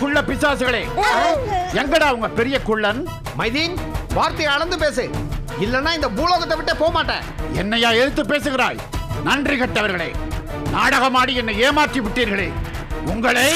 குள்ள பிசாசுகளே, எங்கடா உங்க பெரிய குள்ளன்? மைதீன், வார்த்தையை அளந்து பேசு, இல்லன்னா இந்த பூலோகத்தை விட்டு போக மாட்டேன். என்னையா எதிர்த்து பேசுகிறாய்? நன்றி கட்டவர்களே, நாடகமாடி என்னை ஏமாற்றி விட்டீர்களே. உங்களை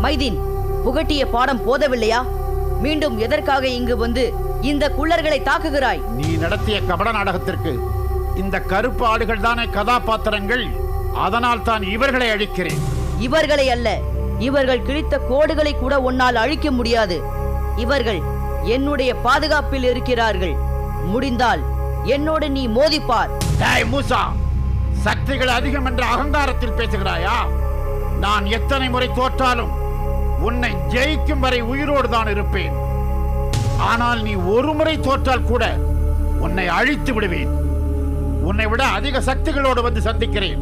மைதீன், புகட்டிய பாடம் போதவில்லையா? மீண்டும் எதற்காக இங்கு வந்து இந்த குள்ளர்களை தாக்குகிறாய்? நீ நடத்திய கபட நாடகத்திற்கு இந்த கருப்பு ஆடுகள் தானே கதாபாத்திரங்கள். அதனால் தான் இவர்களை அழிக்கிறேன். இவர்களை அல்ல, இவர்கள் கிழித்த கோடுகளை கூட உன்னால் அழிக்க முடியாது. இவர்கள் என்னுடைய பாதுகாப்பில் இருக்கிறார்கள். முடிந்தால் என்னோடு நீ மோதிப்பார். டேய் மூசா, சக்திகள் அதிகம் என்ற அகங்காரத்தில் பேசுகிறாயா? நான் எத்தனை முறை தோற்றாலும் உன்னை ஜெயிக்கும் வரை உயிரோடு தான் இருப்பேன். ஆனால் நீ ஒரு முறை தோற்றால் கூட உன்னை அழித்து விடுவேன். உன்னை விட அதிக சக்திகளோடு வந்து சந்திக்கிறேன்.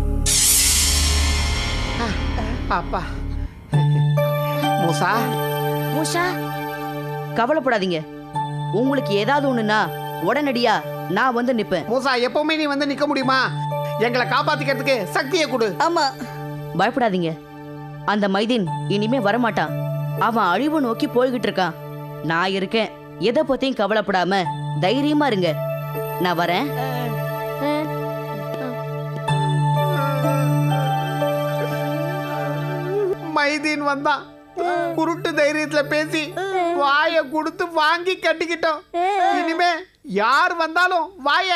அப்பா மூசா, மூசா, கவலைப்படாதீங்க. உங்களுக்கு ஏதாவது ஒண்ணுனா உடனடியா நான் வந்து நிப்பேன். மூசா, எப்பவுமே நீ வந்து நிக்க முடியுமா? எங்களை காப்பாத்திக்கிறதுக்கு சக்தியை கொடு. ஆமா, பயப்படாதீங்க. அந்த மைதீன் இனிமே வரமாட்டான். அவன் அழிவு நோக்கி போய்கிட்டு இருக்கான். நான் இருக்கேன். எதை பத்தியும் கவலைப்படாம தைரியமா இருங்க. நான் வரேன். மைதீன் வந்தான். குருட்டு தைரியத்துல பேசி வாய கொடுத்து வாங்கி கட்டிக்கிட்டோம். இனிமே யார் வந்தாலும் வாய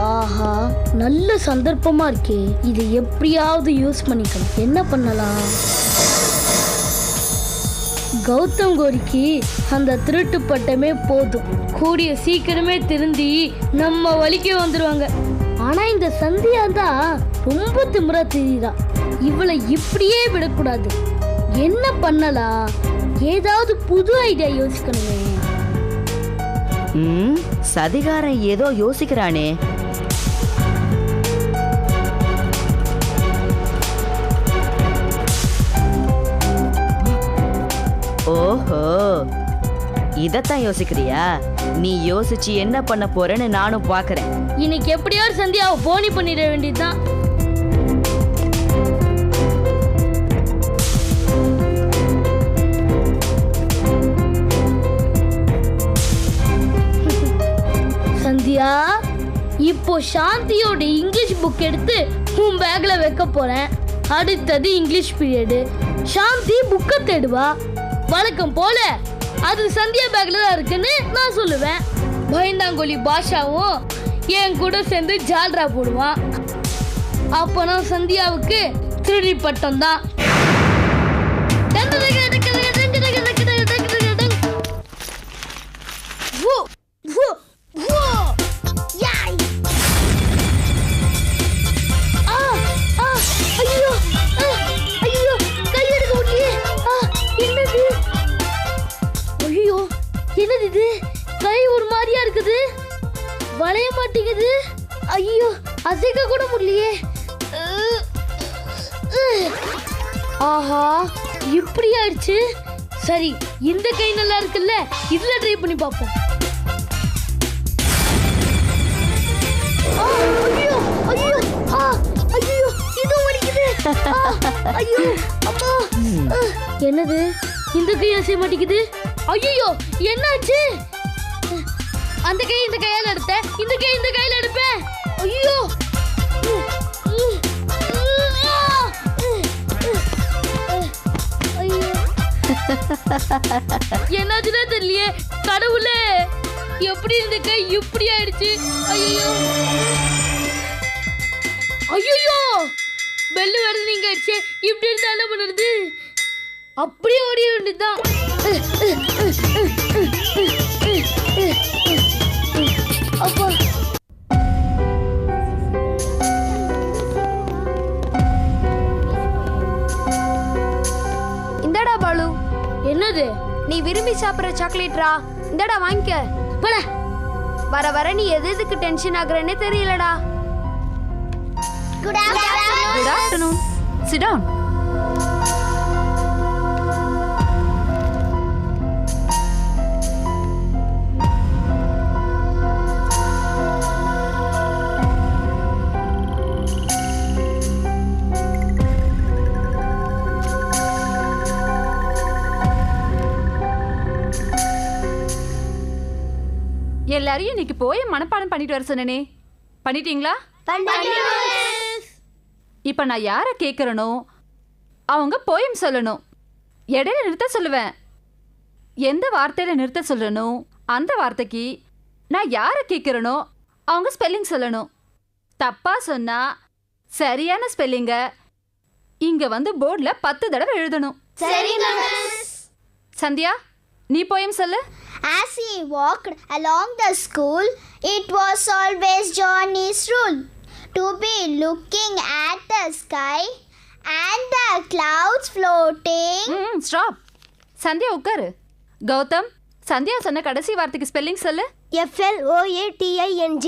ஆஹா, நல்ல சந்தர்ப்பமா இருக்கே. இதை எப்படியாவது யூஸ் பண்ணிக்கணும். என்ன பண்ணலாம்? கௌதம் கோரிக்கு அந்த திருட்டு பட்டமே போதும். கூடிய சீக்கிரமே திருந்தி நம்ம வழிக்கு வந்துருவாங்க. ஆனா இந்த சந்தியா தான் ரொம்ப திமிரா தெரியுதா. இவளை இப்படியே விடக்கூடாது. என்ன பண்ணலாம்? ஏதாவது புது ஐடியா யோசிக்கணுமே. சதிகாரன் ஏதோ யோசிக்கிறானே. ஓஹோ, இதத்தான் யோசிக்கிறியா? நீ யோசிச்சு என்ன பண்ண போறேன்னு நானும் பாக்குறேன். இன்னைக்கு எப்படியாவது சந்தியாவை போனி பண்ணிட வேண்டியதுதான். சந்தியா, இப்போ சாந்தியோட இங்கிலீஷ் புக் எடுத்து உன் பேக்ல வைக்க போறேன். அடுத்தது இங்கிலீஷ் பீரியடு. சாந்தி புக்கை தேடுவா. வழக்கம் போல அது சந்தியா பேக்ல தான் இருக்குன்னு நான் சொல்லுவேன். பயந்தாங்கோலி பாஷாவும் என் கூட சேர்ந்து ஜால்ரா போடுவான். அப்போ நான் சந்தியாவுக்கு திருடி பட்டம் தான். என்னது இது? கை ஒரு மாதிரியா இருக்குது. வளைய மாட்டேங்குது. ஐயோ, அசைக்க கூட முடியலையே. ஆஹா, இப்படி ஆயிடுச்சு. சரி, இந்த கை நல்லா இருக்குல்ல, இதுல ட்ரை பண்ணி பார்ப்போம். ஐயோ ஐயோ ஐயோ, இது வலிக்குது. ஐயோ அம்மா. என்னது, இந்த கை அசைய மாட்டேங்குது. ஐயோ, என்னாச்சு? அந்த கை இந்த கையால எடுத்தேன், இந்த கை இந்த கையில எடுப்பேன். ஐயோ, என்னாச்சுன்னா தெரியலையே. கடவுளே, எப்படி இந்த கை இப்படி ஆயிடுச்சு? ஐயோ ஐயோ, பெல்லு வருது. நீங்க ஆயிடுச்சு. இப்படி இருந்தா என்ன பண்ணுறது? அப்படியே ஓடிய வேண்டியதுதான். அப்பா, இந்தடா பாலு, நீ விரும்பி சாப்பிடுற சாக்லேட்ரா, இந்தடா வாங்கிக்க. போடா. வர வர நீ எதுக்கு டென்ஷன் ஆகுறேன்னு தெரியலடா. Good afternoon. Sit down. எல்லாரையும் இன்னைக்கு போய் மனப்பாடம் பண்ணிட்டு வர சொன்னனே, பண்ணிட்டீங்களா? இப்ப நான் யார கேக்குறனோ அவங்க போயம் சொல்லணும். இடையில நிறுத்த சொல்லுவேன். எந்த வார்த்தையில நிறுத்த சொல்லணும் அந்த வார்த்தைக்கு நான் யார கேக்குறனோ அவங்க ஸ்பெல்லிங் சொல்லணும். தப்பா சொன்னா சரியான ஸ்பெல்லிங்க இங்க வந்து போர்டுல 10 தடவை எழுதணும். சந்தியா, நீ போயம் சொல்லு. As he walked along the school, it was always Johnny's rule to be looking at the sky and the clouds floating. Stop. Sandhya உட்காரு. கௌதம், சந்தியா சொன்ன கடைசி வார்த்தைக்கு ஸ்பெல்லிங் சொல்லு. FLOATING.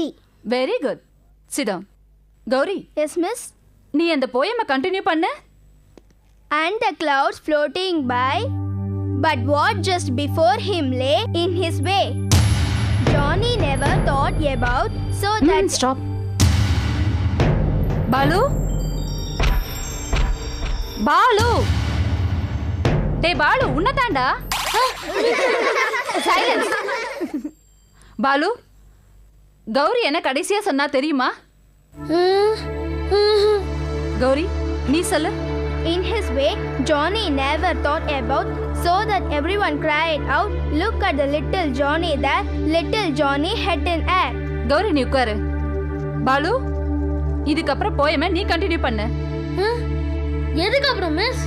Very good. Sit down. Gowri, Yes, miss. நீ அந்த போயமை continue பண்ணு. And the clouds floating by, but what just before him lay in his way. Johnny never thought about, so that stop. Balu, Balu, டேய் பாலு, உன்னதாண்டா. சைலன்ஸ். பாலு, கௌரி என்ன கடைசியா சொன்னா தெரியுமா? கௌரி, நீ சொல்லு. in his way Johnny never thought about, so that everyone cried out, look at the little Johnny there, little Johnny head in air. Gowri, நீ உட்காரு. பாலு, இதுக்கப்புறம் போயமே நீ கண்டினியூ பண்ணு. எதுக்கு அப்புறம் மிஸ்?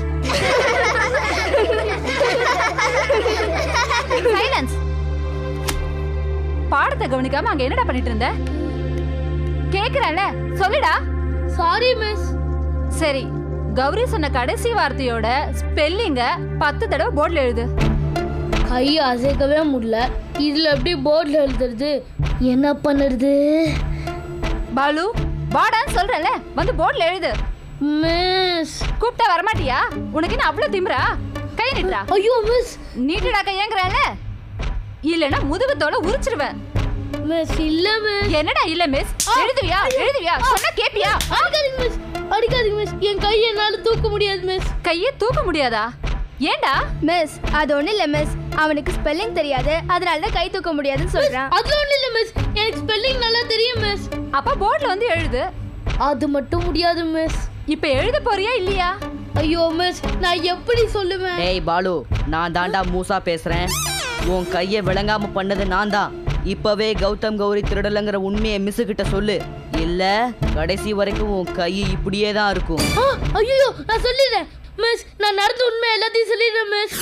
சைலன்ஸ். பாடத்தை கவனிக்காம அங்க என்னடா பண்ணிட்டு இருந்த? கேக்குறேன்ல, சொல்லுடா. Sorry miss. சரி, கௌரி சொன்ன கடைசி வார்த்தையோட ஸ்பெல்லிங்க 10 தடவை போர்டுல எழுது. கை அசைக்கவே முடியல. இதுல எப்படி போர்ட்ல எழுதுறது? என்ன பண்ணுறது? பாலு, வாடான்னு சொல்றேன்ல, வந்து போர்டுல எழுது. மிஸ். கூப்பிட்டா வரமாட்டியா? உனக்கு என்ன அவ்வளவு திமிரா? கை நீட்டுடா. ஐயோ மிஸ். நீட்டுடா கையங்கறேன்ல. இல்லனா முதுகு தோலை உரிச்சிருவேன். மிஸ் இல்ல மிஸ். என்னடா இல்ல மிஸ்? எழுதுவியா? எழுதுவியா? சொன்னா கேப்பியா? அடிக்காதீங்க மிஸ். அடிக்காதீங்க மிஸ். என் கையை என்னால தூக்க முடியாது மிஸ். கையை தூக்க முடியாதா? ஏண்டா? மிஸ், அது ஒண்ணு இல்ல மிஸ், அவனுக்கு ஸ்பெல்லிங் தெரியாது, அதனால தான் கை தூக்க முடியாதுன்னு சொல்றான். அது ஒண்ணு இல்ல மிஸ், எனக்கு ஸ்பெல்லிங் நல்லா தெரியும் மிஸ். அப்ப போர்டுல வந்து எழுது. அது மட்டும் முடியாது மிஸ். இப்ப எழுத போறியா இல்லையா? ஐயோ மிஸ், நான் எப்படி சொல்லுவேன்? டேய் பாலு, நான் தாண்டா மூசா பேசுறேன். உன் கையை விளங்காம பண்ணது நான் தான். இப்பவே கௌதம் கௌரி திருடலங்கிற உண்மையை மிஸ் கிட்ட சொல்லு. இல்ல கடைசி வரைக்கும் உன் கை இப்படியே தான் இருக்கும். ஐயோ, நான் சொல்லிடுறேன் மிஸ். நான் நடந்த உண்மை எல்லாத்தையும் சொல்லிடுறேன் மிஸ்.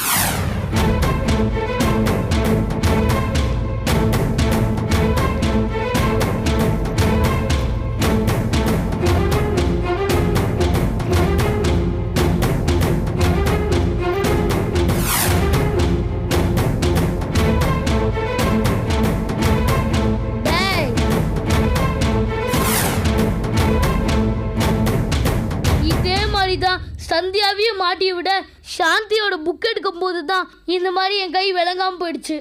சந்தியாவையும் மாட்டியை விட சாந்தியோட புக் எடுக்கும் போது தான் இந்த மாதிரி என் கை விளங்காம போயிடுச்சு.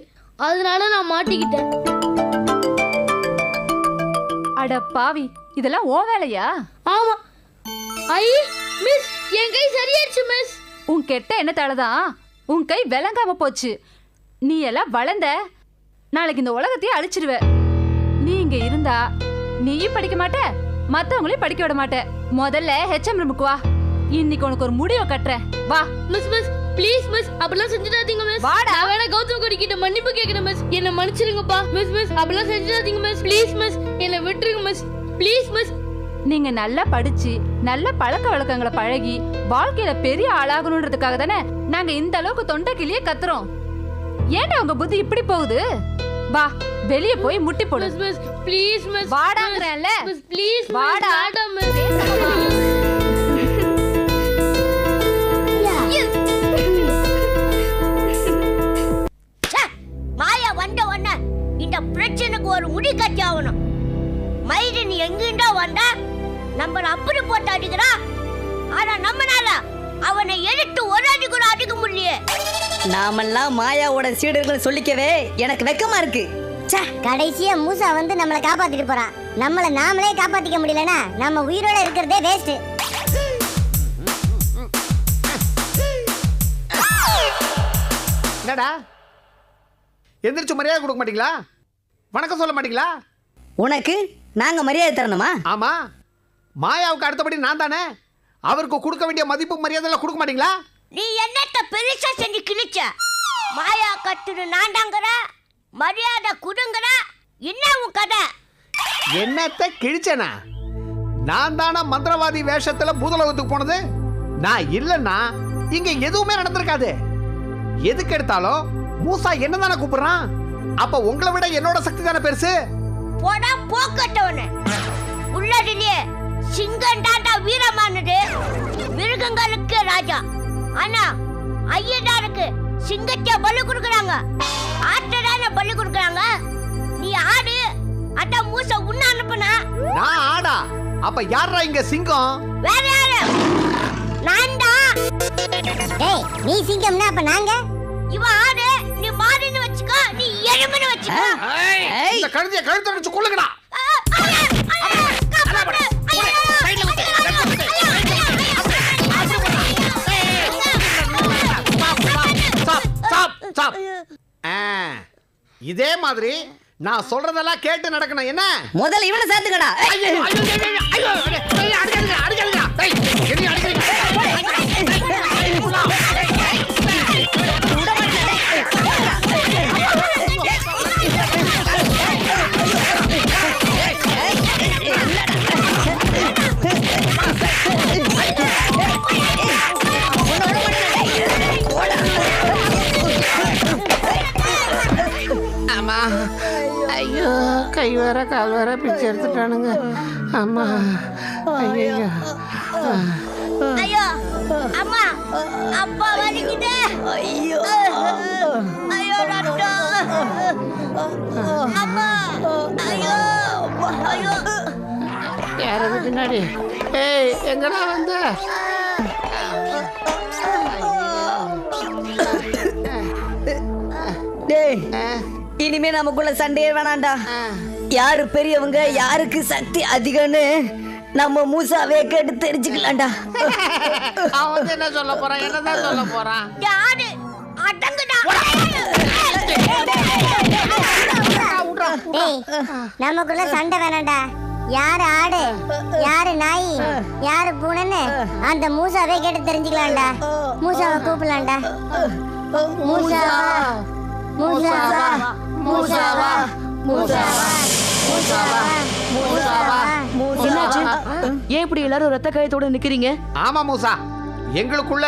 அதனால நான் மாட்டிக்கிட்டேன். அட பாவி, இதெல்லாம் ஓ வேலையா? ஆமா. ஐ மிஸ், என் கை சரியாயிடுச்சு மிஸ். உன் கெட்ட எண்ணத்தாலதான் உன் கை விளங்காம போச்சு. நீ எல்லாம் வளர்ந்த நாளைக்கு இந்த உலகத்தையே அழிச்சிருவ. நீ இங்க இருந்தா நீயும் படிக்க மாட்ட, மத்தவங்களையும் படிக்க விட மாட்ட. முதல்ல ஹெச்எம் ரூமுக்கு வா. இன்னைக்கு உனக்கு ஒரு முடிவை கட்டுறேன். வா. மிஸ் மிஸ் ப்ளீஸ் மிஸ், அப்படிலாம் செஞ்சிடாதீங்க மிஸ். வாடா. நான் வேணா கௌதம் கோடி கிட்ட மன்னிப்பு கேக்குறேன் மிஸ். என்ன மன்னிச்சிருங்கப்பா. மிஸ் மிஸ் அப்படிலாம் செஞ்சிடாதீங்க மிஸ். ப்ளீஸ் மிஸ், என்ன விட்டுருங்க மிஸ். Please miss. நீங்க நல்லா படிச்சு நல்ல பழக்க வழக்கங்களை பழகி வாழ்க்கையில பெரிய ஆளாகணும்ன்றதுக்காக தானே நாங்க இந்த அளவுக்கு தொண்டை கிளியே கத்துறோம். ஏன்டா உங்க புத்தி இப்படி போகுது? வா, வெளிய போய் முட்டி போடு. Miss miss please miss. வாடாங்கறேன்ல. மிஸ் ப்ளீஸ் வாடா. மிஸ். நம்மள அப்படி போட்டு அடிக்கிறான். ஆனா நம்மனால அவனை எடுத்து ஒரு அடி கூட அடிக்க முடியல. நாமெல்லாம் மாயாவோட சீடர்கள் சொல்லிக்கவே எனக்கு வெக்கமா இருக்கு. கடைசியா மூசா வந்து நம்மளை காப்பாத்திட்டு போறான். நம்மளை நாமளே காப்பாத்திக்க முடியலன்னா நம்ம உயிரோட இருக்கிறதே வேஸ்ட். என்னடா எந்திரிச்சு மரியாதை கொடுக்க மாட்டீங்களா? வணக்கம் சொல்ல மாட்டீங்களா? உனக்கு நாங்க மரியாதை தரணுமா? ஆமா, மாயாவுக்கு அடுத்தபடி நான் தானே. அவருக்கு கொடுக்க வேண்டிய மதிப்பு மரியாதை எல்லாம் கொடுக்க மாட்டீங்களா? நீ என்னத்த பெருசா செஞ்சு கிழிச்ச? மாயா கத்துரு நாண்டாங்கற, மரியாதை குடுங்கற, என்ன உன் கதை? என்னத்தை கிழிச்சனா? நான் தானே மந்திரவாதி வேஷத்துல பூதலோகத்துக்கு போனது. நான் இல்லைன்னா இங்க எதுவுமே நடந்திருக்காது. எதுக்கு எடுத்தாலும் மூசா என்ன தானே கூப்பிடுறான். அப்ப உங்களை விட என்னோட சக்தி தானே பெருசு. போடா போக்கட்டவனே. உள்ளதிலே சிங்கம் தாண்டா வீரமானது, மிருகங்களுக்கு ராஜா. ஆனா ஐயனாருக்கு சிங்கத்தை பலி கொடுக்கறாங்க, ஆட்டதான பலி கொடுக்கறாங்க. நீ ஆடு, அதான் மூசா உன்ன அனுப்புனா. நான் ஆடா? அப்ப யாரா இங்க சிங்கம்? வேற யாரு? நான்டா. டேய், நீ சிங்கம்னா அப்ப நாங்க? இவன் ஆடு, நீ மாடுன்னு வச்சுக்கோ, நீ எருமைன்னு வச்சுக்கோ. இந்த கழுதைய கழுத்தை வச்சு கொள்ளுங்கடா. இதே மாதிரி நான் சொல்றதெல்லாம் கேட்டு நடக்கணும். என்ன? முதல்ல இவனை சேர்த்துக்கடா. அம்மா, ஐயோ, கை வேற கால் வேற பிச்சு எடுத்துட்டானுங்க. அம்மா, ஐயோ, ஐயோ, அம்மா, அப்பா வலிக்குது. ஐயோ, ஐயோ ரத்தம். அம்மா, ஐயோ, ஐயோ. யாரு பின்னாடி? ஏய், எங்கடா வந்த? டேய், இனிமே நமக்குள்ள சண்டையே வேணாண்டா. யாரு பெரியவங்க, யாருக்கு சக்தி அதிகம்னு நம்ம மூசாவே கேட்டு தெரிஞ்சுக்கலாம்டா. அவன் வந்து என்ன சொல்ல போறான்? என்னதான் சொல்ல போறான்? யாரு அடங்குடா. டேய், நமக்குள்ள சண்டை வேணாம்டா. யாரு ஆடு, யாரு நாய், யாரு பூனைன்னு அந்த மூசாவே கேட்டு தெரிஞ்சுக்கலாம்டா. மூசாவை கூப்பிடலாம்டா. மூசாவா, மூசாவா, மூசாவா, மூசாவா, மூசாவா, மூசாவா. என்னாச்சு? ஏன் இப்படி எல்லாரும் ரத்த காயத்தோட நிக்கிறீங்க? ஆமா மூசா, எங்களுக்குள்ள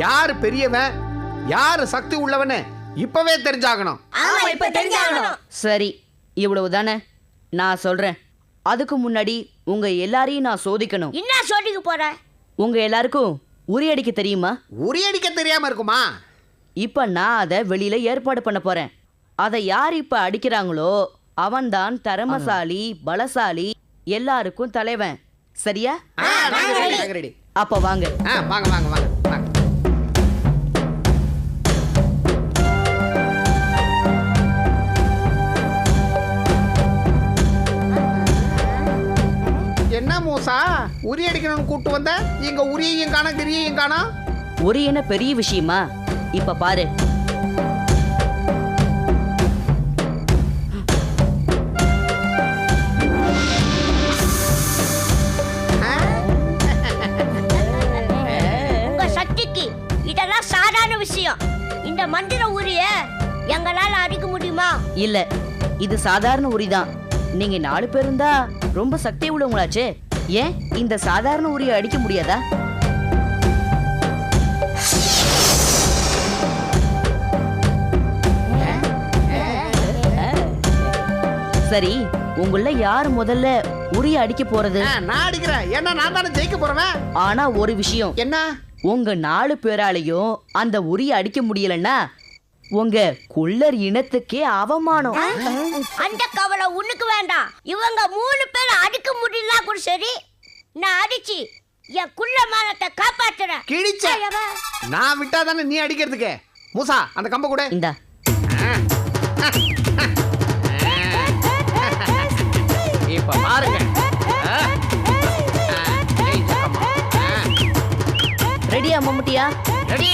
யாரு பெரியவன், யாரு சக்தி உள்ளவன்னு இப்பவே தெரிஞ்சாகணும். ஆமா, இப்ப தெரிஞ்சாகணும். சரி, இவ்வளவு தானே. நான் சொல்றேன். அதுக்கு முன்னாடி உங்க எல்லாரையும் நான் சோதிக்கணும். என்ன சோதிக்க போற? உங்க எல்லாருக்கும் உரி அடிக்க தெரியுமா? உரி அடிக்க தெரியாம இருக்குமா? இப்ப நான் அதை வெளியில ஏற்பாடு பண்ண போறேன். அதை யார் இப்ப அடிக்கிறாங்களோ அவன்தான் திறமசாலி, பலசாலி, எல்லாருக்கும் தலைவன். சரியா? அப்ப வாங்க. வாங்க வாங்க வாங்க. என்ன மூசா, உரி அடிக்கணும்னு கூப்பிட்டு வந்த? இங்க உரியையும் காணா, கிரியையும் காணா. உரி என்ன பெரிய விஷயமா? இப்ப பாரு. உங்க சக்திக்கு இதெல்லாம் சாதாரண விஷயம். இந்த மந்திர உரிய எங்களால அடிக்க முடியுமா? இல்ல, இது சாதாரண உரிதான். நீங்க 4 பேர் இருந்தா ரொம்ப சக்தி உள்ளவங்களாச்சே. ஏன் இந்த சாதாரண உரிய அடிக்க முடியாதா? சரி, உங்கள யார் முதல்ல உரிய அடிக்க போறது? நான் அடிக்கிறேன். ஏன்னா நான் தானே ஜெயிக்க போறேன். ஆனா ஒரு விஷயம். என்ன? உங்க 4 பேராலையும் அந்த உரிய அடிக்க முடியலன்னா உங்க குள்ளர் இனத்துக்கே அவமானம். அந்த கவலை உனக்கு வேண்டாம். இவங்க 3 பேர் அடிக்க முடியல கூட சரி, நான் அடிச்சு என் குள்ள மானத்தை காப்பாத்துறேன். கிழிச்ச நான் விட்டா தானே நீ அடிக்கிறதுக்கு. மூசா அந்த கம்ப கூட இந்தா. இப்ப பாருங்க. ரெடியா மம்முட்டியா? ரெடி.